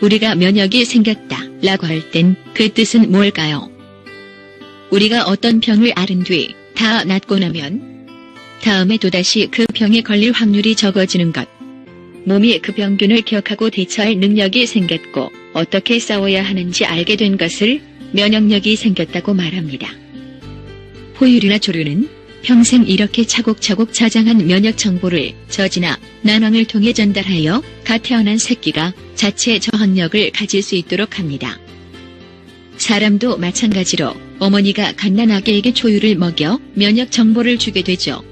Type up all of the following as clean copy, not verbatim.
우리가 면역이 생겼다 라고 할 땐 그 뜻은 뭘까요? 우리가 어떤 병을 앓은 뒤 다 낫고 나면 다음에 또다시 그 병에 걸릴 확률이 적어지는 것. 몸이 그 병균을 기억하고 대처할 능력이 생겼고 어떻게 싸워야 하는지 알게 된 것을 면역력이 생겼다고 말합니다. 포유류나 조류는 평생 이렇게 차곡차곡 저장한 면역 정보를 젖이나 난황을 통해 전달하여 갓 태어난 새끼가 자체 저항력을 가질 수 있도록 합니다. 사람도 마찬가지로 어머니가 갓난 아기에게 초유를 먹여 면역 정보를 주게 되죠.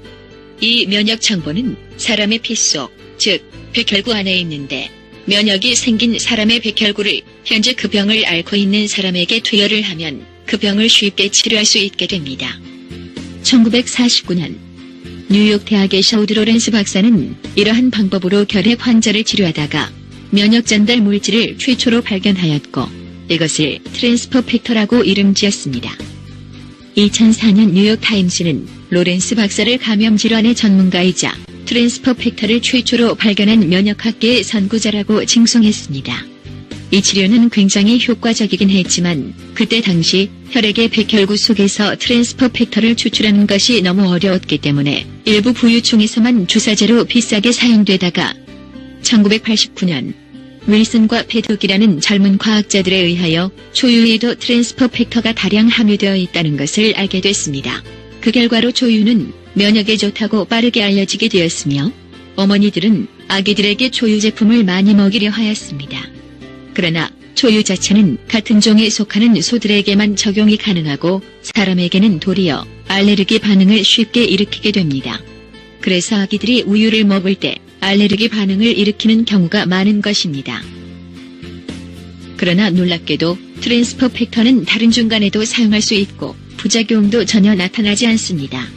이 면역 정보는 사람의 피 속, 즉 백혈구 안에 있는데 면역이 생긴 사람의 백혈구를 현재 그 병을 앓고 있는 사람에게 투여를 하면 그 병을 쉽게 치료할 수 있게 됩니다. 1949년 뉴욕 대학의 샤우드 로렌스 박사는 이러한 방법으로 결핵 환자를 치료하다가 면역 전달 물질을 최초로 발견하였고 이것을 트랜스퍼 팩터라고 이름 지었습니다. 2004년 뉴욕 타임스는 로렌스 박사를 감염 질환의 전문가이자 트랜스퍼 팩터를 최초로 발견한 면역학계의 선구자라고 칭송했습니다. 이 치료는 굉장히 효과적이긴 했지만 그때 당시 혈액의 백혈구 속에서 트랜스퍼 팩터를 추출하는 것이 너무 어려웠기 때문에 일부 부유층에서만 주사제로 비싸게 사용되다가 1989년 윌슨과 패독이라는 젊은 과학자들에 의하여 초유에도 트랜스퍼 팩터가 다량 함유되어 있다는 것을 알게 됐습니다. 그 결과로 초유는 면역에 좋다고 빠르게 알려지게 되었으며 어머니들은 아기들에게 초유 제품을 많이 먹이려 하였습니다. 그러나 초유 자체는 같은 종에 속하는 소들에게만 적용이 가능하고 사람에게는 도리어 알레르기 반응을 쉽게 일으키게 됩니다. 그래서 아기들이 우유를 먹을 때 알레르기 반응을 일으키는 경우가 많은 것입니다. 그러나 놀랍게도 트랜스퍼 팩터는 다른 중간에도 사용할 수 있고 부작용도 전혀 나타나지 않습니다.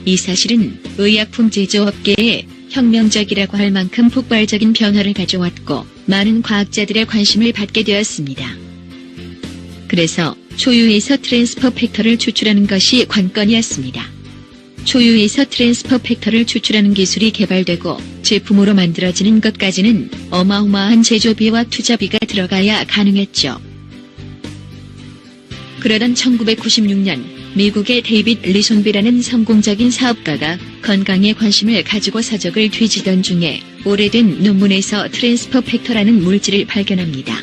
이 사실은 의약품 제조업계에 혁명적이라고 할 만큼 폭발적인 변화를 가져왔고 많은 과학자들의 관심을 받게 되었습니다. 그래서 초유에서 트랜스퍼 팩터를 추출하는 것이 관건이었습니다. 초유에서 트랜스퍼 팩터를 추출하는 기술이 개발되고 제품으로 만들어지는 것까지는 어마어마한 제조비와 투자비가 들어가야 가능했죠. 그러던 1996년 미국의 데이빗 리손비라는 성공적인 사업가가 건강에 관심을 가지고 서적을 뒤지던 중에 오래된 논문에서 트랜스퍼 팩터라는 물질을 발견합니다.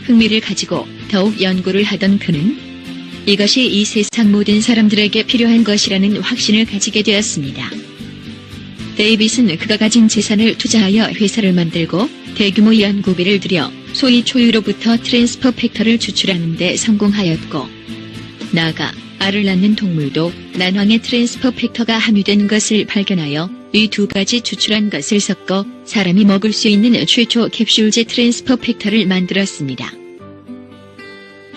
흥미를 가지고 더욱 연구를 하던 그는 이것이 이 세상 모든 사람들에게 필요한 것이라는 확신을 가지게 되었습니다. 데이빗은 그가 가진 재산을 투자하여 회사를 만들고 대규모 연구비를 들여 소위 초유로부터 트랜스퍼 팩터를 추출하는 데 성공하였고 나아가 알을 낳는 동물도 난황에 트랜스퍼 팩터가 함유된 것을 발견하여 이 두 가지 추출한 것을 섞어 사람이 먹을 수 있는 최초 캡슐제 트랜스퍼 팩터를 만들었습니다.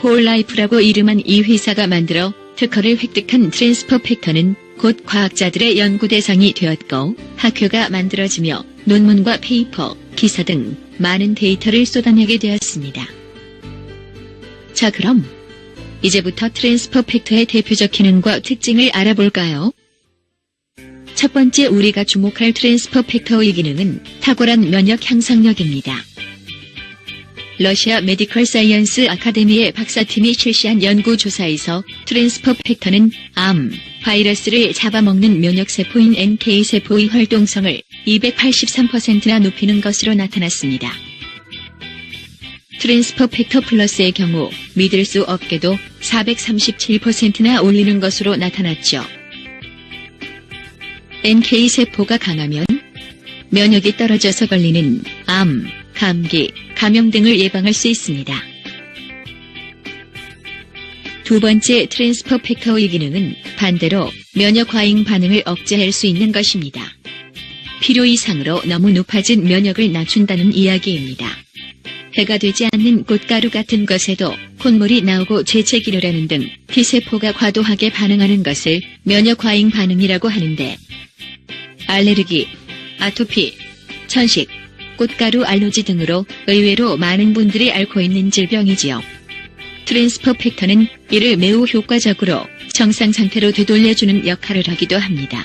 홀라이프라고 이름한 이 회사가 만들어 특허를 획득한 트랜스퍼 팩터는 곧 과학자들의 연구 대상이 되었고 학회가 만들어지며 논문과 페이퍼, 기사 등 많은 데이터를 쏟아내게 되었습니다. 자 그럼 이제부터 트랜스퍼 팩터의 대표적 기능과 특징을 알아볼까요? 첫 번째 우리가 주목할 트랜스퍼 팩터의 기능은 탁월한 면역 향상력입니다. 러시아 메디컬 사이언스 아카데미의 박사팀이 실시한 연구조사에서 트랜스퍼 팩터는 암, 바이러스를 잡아먹는 면역세포인 NK세포의 활동성을 283%나 높이는 것으로 나타났습니다. 트랜스퍼 팩터 플러스의 경우 믿을 수 없게도 437%나 올리는 것으로 나타났죠. NK세포가 강하면 면역이 떨어져서 걸리는 암, 감기, 감염 등을 예방할 수 있습니다. 두 번째 트랜스퍼 팩터의 기능은 반대로 면역 과잉 반응을 억제할 수 있는 것입니다. 필요 이상으로 너무 높아진 면역을 낮춘다는 이야기입니다. 해가 되지 않는 꽃가루 같은 것에도 콧물이 나오고 재채기를 하는 등 T세포가 과도하게 반응하는 것을 면역 과잉 반응이라고 하는데 알레르기, 아토피, 천식, 꽃가루 알러지 등으로 의외로 많은 분들이 앓고 있는 질병이지요. 트랜스퍼 팩터는 이를 매우 효과적으로 정상 상태로 되돌려주는 역할을 하기도 합니다.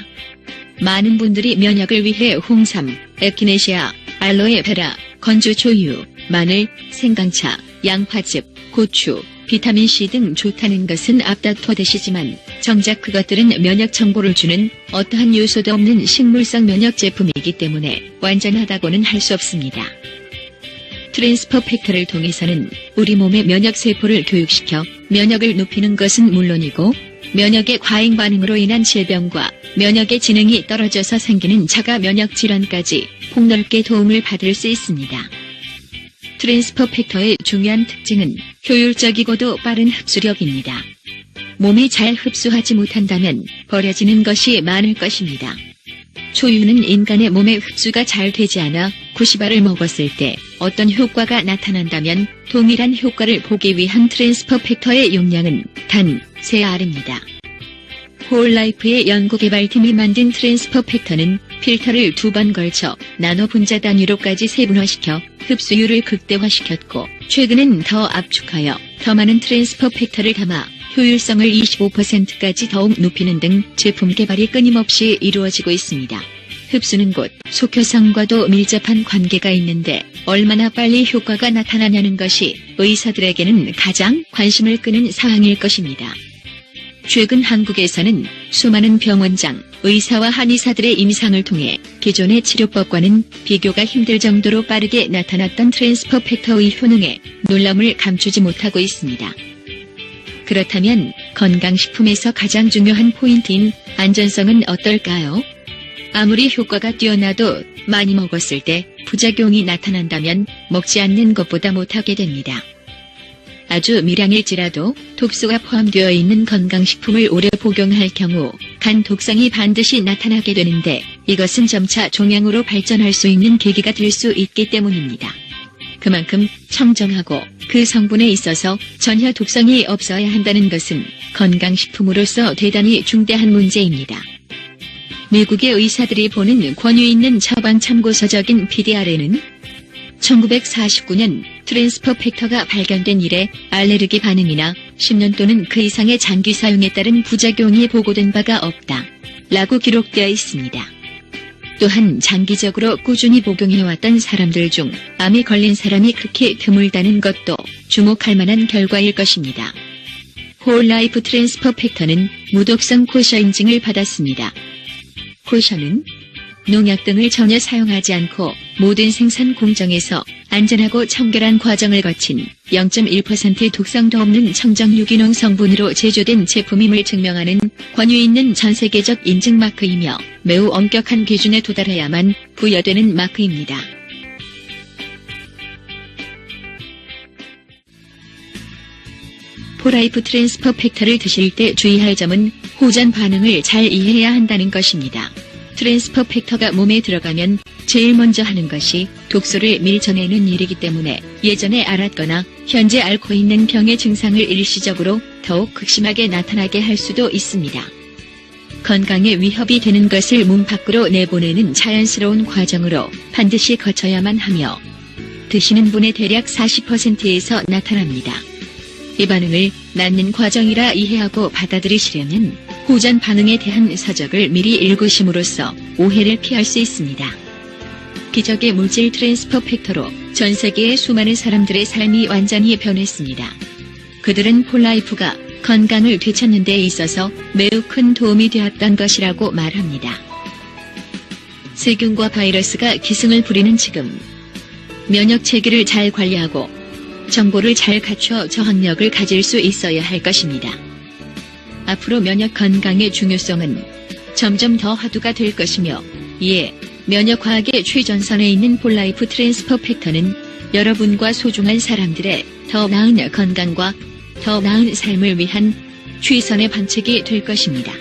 많은 분들이 면역을 위해 홍삼, 에키네시아, 알로에베라, 건조 초유, 마늘, 생강차, 양파즙, 고추, 비타민C 등 좋다는 것은 앞다퉈대시지만 정작 그것들은 면역 정보를 주는 어떠한 요소도 없는 식물성 면역 제품이기 때문에 완전하다고는 할 수 없습니다. 트랜스퍼 팩터를 통해서는 우리 몸의 면역세포를 교육시켜 면역을 높이는 것은 물론이고 면역의 과잉 반응으로 인한 질병과 면역의 지능이 떨어져서 생기는 자가 면역 질환까지 폭넓게 도움을 받을 수 있습니다. 트랜스퍼 팩터의 중요한 특징은 효율적이고도 빠른 흡수력입니다. 몸이 잘 흡수하지 못한다면 버려지는 것이 많을 것입니다. 초유는 인간의 몸에 흡수가 잘 되지 않아 90알을 먹었을 때 어떤 효과가 나타난다면 동일한 효과를 보기 위한 트랜스퍼 팩터의 용량은 단 3알입니다. 홀라이프의 연구개발팀이 만든 트랜스퍼 팩터는 필터를 2번 걸쳐 나노 분자 단위로까지 세분화시켜 흡수율을 극대화시켰고 최근엔 더 압축하여 더 많은 트랜스퍼 팩터를 담아 효율성을 25%까지 더욱 높이는 등 제품 개발이 끊임없이 이루어지고 있습니다. 흡수는 곧 속효성과도 밀접한 관계가 있는데 얼마나 빨리 효과가 나타나냐는 것이 의사들에게는 가장 관심을 끄는 사항일 것입니다. 최근 한국에서는 수많은 병원장, 의사와 한의사들의 임상을 통해 기존의 치료법과는 비교가 힘들 정도로 빠르게 나타났던 트랜스퍼 팩터의 효능에 놀람을 감추지 못하고 있습니다. 그렇다면 건강식품에서 가장 중요한 포인트인 안전성은 어떨까요? 아무리 효과가 뛰어나도 많이 먹었을 때 부작용이 나타난다면 먹지 않는 것보다 못하게 됩니다. 아주 미량일지라도 독소가 포함되어 있는 건강식품을 오래 복용할 경우 간 독성이 반드시 나타나게 되는데 이것은 점차 종양으로 발전할 수 있는 계기가 될 수 있기 때문입니다. 그만큼 청정하고 그 성분에 있어서 전혀 독성이 없어야 한다는 것은 건강식품으로서 대단히 중대한 문제입니다. 미국의 의사들이 보는 권위 있는 처방 참고서적인 PDR에는 1949년 트랜스퍼 팩터가 발견된 이래 알레르기 반응이나 10년 또는 그 이상의 장기 사용에 따른 부작용이 보고된 바가 없다 라고 기록되어 있습니다. 또한 장기적으로 꾸준히 복용해왔던 사람들 중 암에 걸린 사람이 극히 드물다는 것도 주목할 만한 결과일 것입니다. 홀라이프 트랜스퍼 팩터는 무독성 코셔 인증을 받았습니다. 코셔는 농약 등을 전혀 사용하지 않고 모든 생산 공정에서 안전하고 청결한 과정을 거친 0.1%의 독성도 없는 청정 유기농 성분으로 제조된 제품임을 증명하는 권위 있는 전 세계적 인증 마크이며 매우 엄격한 기준에 도달해야만 부여되는 마크입니다. 홀라이프 트랜스퍼 팩터를 드실 때 주의할 점은 호전 반응을 잘 이해해야 한다는 것입니다. 트랜스퍼 팩터가 몸에 들어가면 제일 먼저 하는 것이 독소를 밀쳐내는 일이기 때문에 예전에 앓았거나 현재 앓고 있는 병의 증상을 일시적으로 더욱 극심하게 나타나게 할 수도 있습니다. 건강에 위협이 되는 것을 몸 밖으로 내보내는 자연스러운 과정으로 반드시 거쳐야만 하며 드시는 분의 대략 40%에서 나타납니다. 이 반응을 낫는 과정이라 이해하고 받아들이시려면 호전 반응에 대한 서적을 미리 읽으심으로써 오해를 피할 수 있습니다. 기적의 물질 트랜스퍼 팩터로 전 세계의 수많은 사람들의 삶이 완전히 변했습니다. 그들은 홀라이프가 건강을 되찾는 데 있어서 매우 큰 도움이 되었던 것이라고 말합니다. 세균과 바이러스가 기승을 부리는 지금 면역 체계를 잘 관리하고 정보를 잘 갖춰 저항력을 가질 수 있어야 할 것입니다. 앞으로 면역 건강의 중요성은 점점 더 화두가 될 것이며 이에 면역과학의 최전선에 있는 홀라이프 트랜스퍼 팩터는 여러분과 소중한 사람들의 더 나은 건강과 더 나은 삶을 위한 최선의 방책이 될 것입니다.